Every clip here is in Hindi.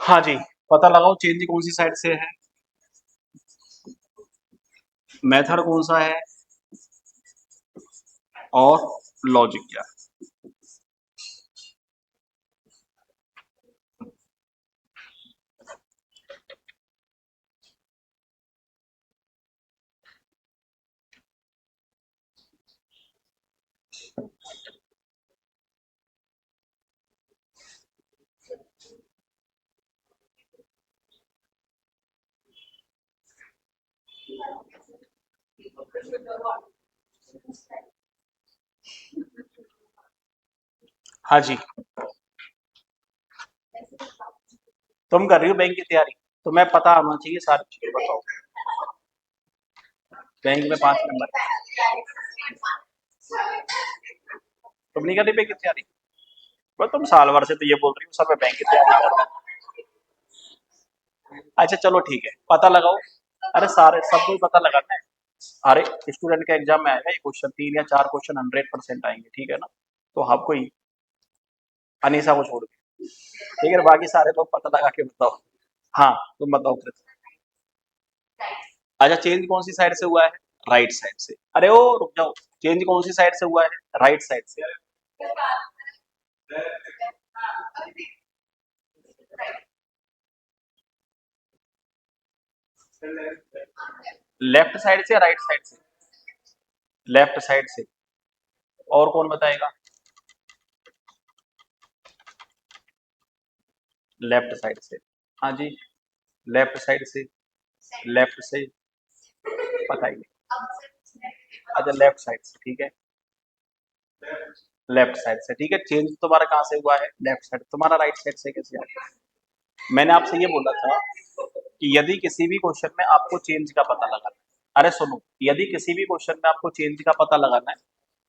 हाँ जी, पता लगाओ चेंज कौन सी साइड से है, मेथड कौन सा है, और लॉजिक क्या है। हाँ जी, तुम कर रही हो बैंक की तैयारी, तुम्हें पता आना चाहिए सारी चीजें। बताओ, बैंक में 5 नंबर, तुम नहीं कर रही बैंक की तैयारी? बस तुम साल भर से तो ये बोल रही हो सर मैं बैंक की तैयारी कर रहा हूँ। अच्छा चलो ठीक है, पता लगाओ। अरे सारे सबको ही पता लगाना है। अरे स्टूडेंट के एग्जाम में आएगा ये क्वेश्चन, 3 या 4 क्वेश्चन 100% आएंगे, ठीक है ना? तो आपको ही, अनीसा को छोड़ के, ठीक है, बाकी सारे लोग पता लगा के बताओ। हाँ, तुम बताओ फिर। अच्छा, चेंज कौन सी साइड से हुआ है? राइट साइड से। अरे ओ रुक जाओ, चेंज कौन सी साइड से हुआ है? राइट साइड से। लेफ्ट साइड से या राइट साइड से? लेफ्ट साइड से। और कौन बताएगा? लेफ्ट साइड से। हाँ जी, लेफ्ट साइड से। लेफ्ट से, बताइए। अच्छा लेफ्ट साइड से, ठीक है। लेफ्ट साइड से, ठीक है। चेंज तुम्हारा कहाँ से हुआ है? Left side. तुम्हारा राइट साइड से कैसे आया? मैंने आपसे ये बोला था कि यदि किसी भी क्वेश्चन में आपको चेंज का पता लगाना है, अरे सुनो, यदि किसी भी क्वेश्चन में आपको चेंज का पता लगाना है,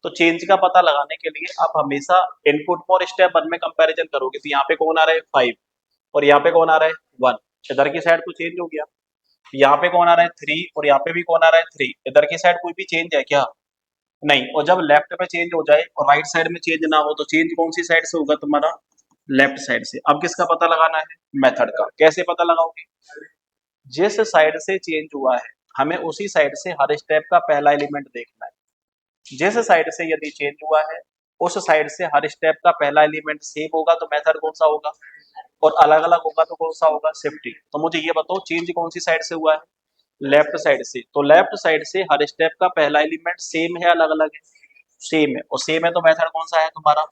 तो चेंज का पता लगाने के लिए आप हमेशा इनपुट और स्टेप 1 में कंपैरिजन करोगे। तो यहाँ पे कौन आ रहा है? 5, और यहाँ पे कौन आ रहा है? 1। इधर की साइड तो चेंज हो गया। यहाँ पे कौन आ रहा है? 3, और यहाँ पे भी कौन आ रहा है? 3। इधर की साइड कोई भी चेंज है क्या? नहीं। और जब लेफ्ट में चेंज हो जाए और राइट साइड में चेंज ना हो, तो चेंज कौन सी साइड से होगा तुम्हारा? लेफ्ट साइड से। अब किसका पता लगाना है? मेथड का। कैसे पता लगाओगे? जिस साइड से चेंज हुआ है हमें उसी साइड से हर स्टेप का पहला एलिमेंट देखना है। जिस साइड से यदि चेंज हुआ है उस साइड से हर स्टेप का पहला एलिमेंट सेम होगा तो मेथड कौन सा होगा, और अलग अलग होगा तो कौन सा होगा, शिफ्टिंग। तो मुझे ये बताओ चेंज कौन सी साइड से हुआ है, लेफ्ट साइड से। तो लेफ्ट साइड से हर स्टेप का पहला एलिमेंट सेम है अलग अलग है, सेम है, और सेम है तो मेथड कौन सा है तुम्हारा।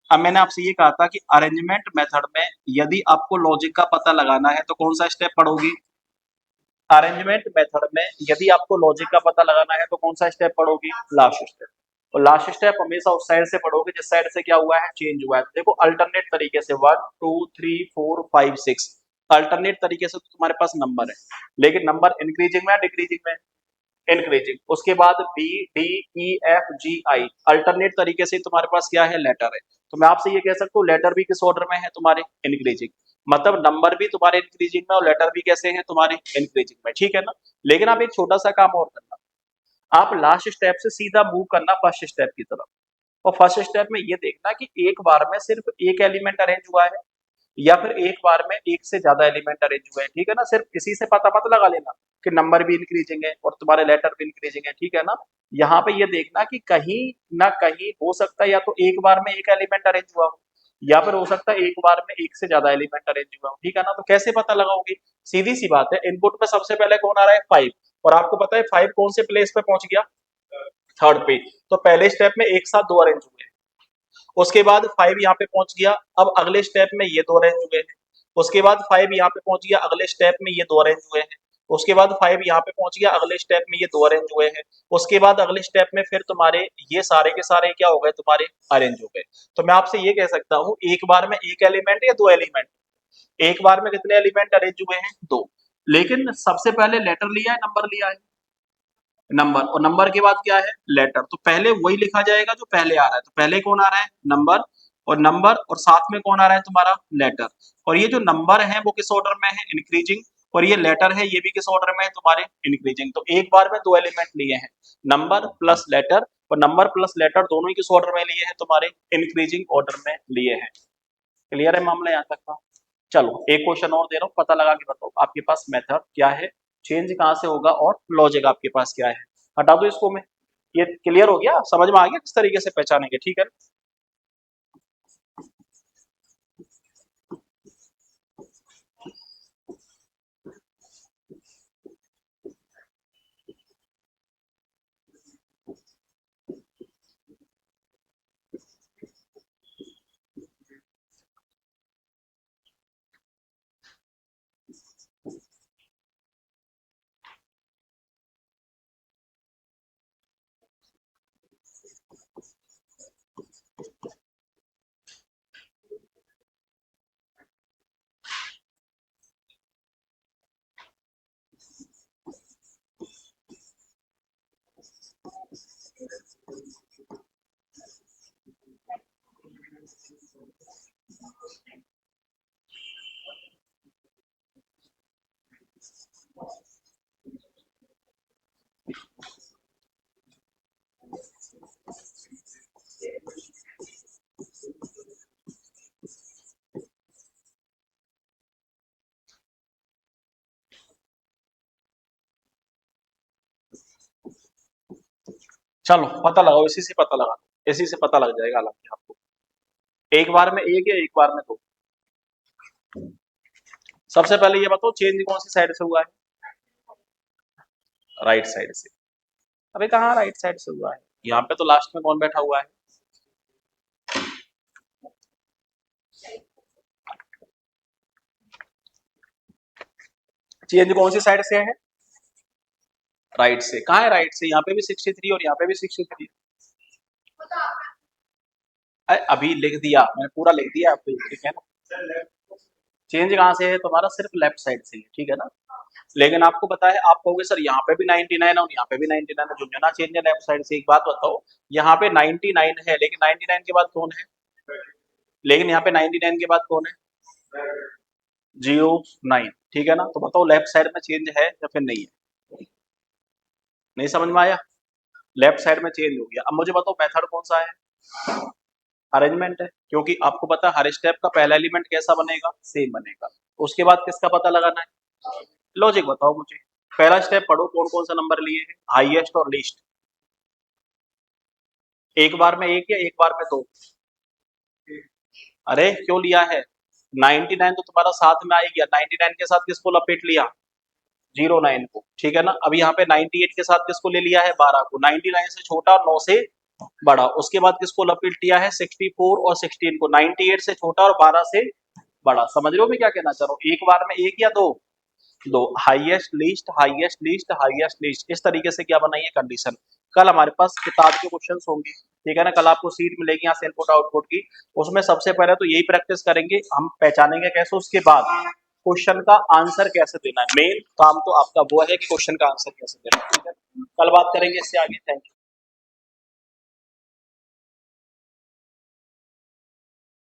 अब मैंने आपसे ये कहा था कि अरेंजमेंट मेथड में यदि आपको लॉजिक का पता लगाना है तो कौन सा स्टेप पढ़ोगी, अरेंजमेंट मेथड में यदि आपको लॉजिक का पता लगाना है तो कौन सा स्टेप पढ़ोगी, लास्ट स्टेप। और लास्ट स्टेप हमेशा उस साइड से पढ़ोगे जिस साइड से क्या हुआ है, चेंज हुआ है। देखो अल्टरनेट तरीके से 1 2 3 4 5 6 अल्टरनेट तरीके से तो तुम्हारे पास नंबर है, लेकिन नंबर इंक्रीजिंग में डिक्रीजिंग में, इंक्रीजिंग। उसके बाद B D E F G I alternate तरीके से तुम्हारे पास क्या है, लेटर है। तो मैं आपसे ये कह सकता हूँ लेटर भी किस ऑर्डर में है तुम्हारे, इंक्रीजिंग। मतलब नंबर भी तुम्हारे इंक्रीजिंग में और लेटर भी कैसे हैं तुम्हारे, इंक्रीजिंग में, ठीक है ना। लेकिन आप एक छोटा सा काम और करना, आप लास्ट स्टेप से सीधा मूव करना फर्स्ट स्टेप की तरफ। और फर्स्ट स्टेप में ये देखना कि एक बार में सिर्फ एक एलिमेंट अरेंज हुआ है या फिर एक बार में एक से ज्यादा एलिमेंट अरेंज हुए हैं, ठीक है ना। सिर्फ इसी से पता मत लगा लेना कि नंबर भी इंक्रीजिंग है और तुम्हारे लेटर भी इंक्रीजिंग है, ठीक है ना। यहाँ पे ये देखना कि कहीं ना कहीं हो सकता है या तो एक बार में एक एलिमेंट अरेंज हुआ हो या फिर हो सकता है एक बार में एक से ज्यादा एलिमेंट अरेंज हुआ हो, ठीक है ना। तो कैसे पता लगाओगे, सीधी सी बात है, इनपुट में सबसे पहले कौन आ रहा है, 5। और आपको पता है 5 कौन से प्लेस पे पहुंच गया, थर्ड पे। तो पहले स्टेप में एक साथ दो अरेंज हुए, उसके बाद 5 यहाँ पे पहुंच गया, अब अगले स्टेप में ये दो अरेंज हुए हैं। उसके बाद 5 यहाँ पे पहुंच गया, अगले स्टेप में ये दो अरेंज हुए हैं। उसके बाद 5 यहाँ पे पहुंच गया, अगले स्टेप में ये दो अरेंज हुए हैं। उसके बाद अगले स्टेप में फिर तुम्हारे ये सारे के सारे क्या हो गए, तुम्हारे अरेंज हो गए। तो मैं आपसे ये कह सकता हूँ एक बार में एक एलिमेंट या दो एलिमेंट, एक बार में कितने एलिमेंट अरेंज हुए हैं, दो। लेकिन सबसे पहले लेटर लिया है, नंबर लिया है, नंबर, और नंबर के बाद क्या है, लेटर। तो पहले वही लिखा जाएगा जो पहले आ रहा है। तो पहले कौन आ रहा है, नंबर, और नंबर और साथ में कौन आ रहा है तुम्हारा, लेटर। और ये जो नंबर है वो किस ऑर्डर में है, इंक्रीजिंग, और ये लेटर है ये भी किस ऑर्डर में है तुम्हारे, इंक्रीजिंग। तो एक बार में दो एलिमेंट लिए हैं, नंबर प्लस लेटर, और नंबर प्लस लेटर दोनों ही किस ऑर्डर में लिए हैं तुम्हारे, इंक्रीजिंग ऑर्डर में लिए हैं। क्लियर है मामला यहाँ तक का। चलो एक क्वेश्चन और दे रहा हूँ, पता लगा के बताओ आपके पास मेथड क्या है, चेंज कहाँ से होगा, और लॉजिक आपके पास क्या है। हटा दो इसको मैं, ये क्लियर हो गया, समझ में आ गया किस तरीके से पहचानेंगे, ठीक है। चलो पता लगाओ, इसी से पता लगा, इसी से पता लग जाएगा हालांकि आपको, एक बार में एक या एक बार में दो। सबसे पहले ये बताओ चेंज कौन सी साइड से हुआ है, राइट साइड से। अबे कहाँ राइट साइड से हुआ है, यहाँ पे तो लास्ट में कौन बैठा हुआ है, चेंज कौन सी साइड से है, राइट से। कहाँ है राइट से, यहाँ पे भी 63 और यहाँ पे भी 63। अभी लिख दिया मैंने, पूरा लिख दिया आपको, ठीक है ना। चेंज कहाँ से है तुम्हारा, सिर्फ लेफ्ट साइड से ही है, ठीक है ना। लेकिन आपको पता है, आप कहोगे सर यहाँ पे भी 99 है और यहाँ पे भी 99 है, जो ना चेंज है लेफ्ट साइड से। एक बात बताओ, यहाँ पे 99 है लेकिन 99 के बाद कौन है, लेकिन यहाँ पे 99 के बाद कौन है, 09, ठीक है ना। तो बताओ लेफ्ट साइड में चेंज है या फिर नहीं है, नहीं समझ में आया, लेफ्ट साइड में चेंज हो गया। अब मुझे बताओ मेथड कौन सा है, अरेंजमेंट है, क्योंकि आपको पता है हर स्टेप का पहला एलिमेंट कैसा बनेगा, सेम बनेगा। उसके बाद किसका पता लगाना है, लॉजिक बताओ मुझे। पहला स्टेप पढ़ो, कौन कौन सा नंबर लिए हैं, हाईएस्ट और लीस्ट। एक बार में एक या एक बार में दो? अरे क्यों लिया है? 99 तो तुम्हारा साथ में आ ही गया, 99 के साथ किसको लपेट लिया? 09 को, ठीक है ना। अब यहाँ पे 98 के साथ किसको ले लिया है? 12 को। 99 से छोटा और 9 से बड़ा। उसके बाद किसको लपेट लिया है? 64 और 16 को। 98 से छोटा और 12 से बड़ा। समझ रहे हो मैं क्या कहना चाह रहा हूँ? एक बार में एक या दो? दो। Highest list, highest list, highest list, इस तरीके से क्या बनाइए कंडीशन। कल हमारे पास किताब के क्वेश्चंस होंगे, ठीक है ना। कल आपको सीट मिलेगी यहाँ से इनपुट आउटपुट की। उसमें सबसे पहले तो यही प्रैक्टिस करेंगे, हम पहचानेंगे कैसे, उसके बाद क्वेश्चन का आंसर कैसे देना है। मेन काम तो आपका वो है कि क्वेश्चन का आंसर कैसे देना है, ठीक है। कल बात करेंगे इससे आगे। Thank you.